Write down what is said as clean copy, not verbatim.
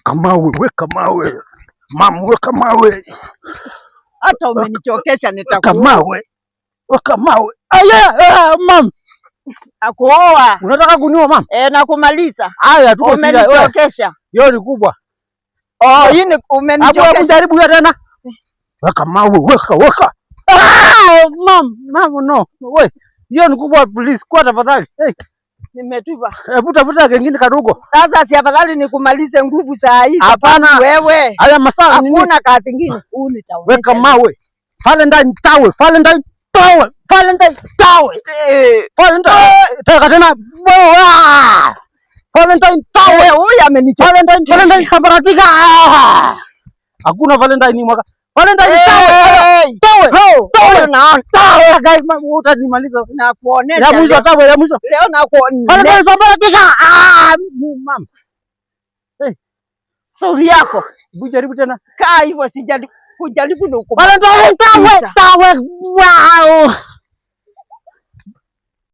Weka mawe, weka mawe. Mama, weka mawe. Hata umenichokesha nitakuoa. Weka mawe. Weka mawe. Aya, mam. Akuoa. Unataka kunioa mam? Na kumaliza. Haya tuko sisi. Umenichokesha. Hiyo ni kubwa. Hii ni umenichokesha. Hapo kujaribu hiyo tena. Weka mawe, weka. Mam, no. Wewe, hiyo ni kubwa, please kwa tafadhali. Nimetupa. Vuta kingine kadogo. Sasa si afadhali nikumalize nguvu saa hii. Hapana wewe. Haya masaa nini? Hakuna kazi nyingine. Weka mawe. Valentine tawe. Taka tena. Valentine tawe. Huyu amenichokesha. Valentine sambaratika. Hakuna Valentine mwaka. Valentine tawe. Guys, utanimaliza na kuonesha. Ya mwisho tawe, ya mwisho. Leo na kuonesha. Valentine sambaratika. Mam. Sauri yako. Jaribu tena. Kaa hivyo, sijaribu kujaribu. Valentine tawe. Wow.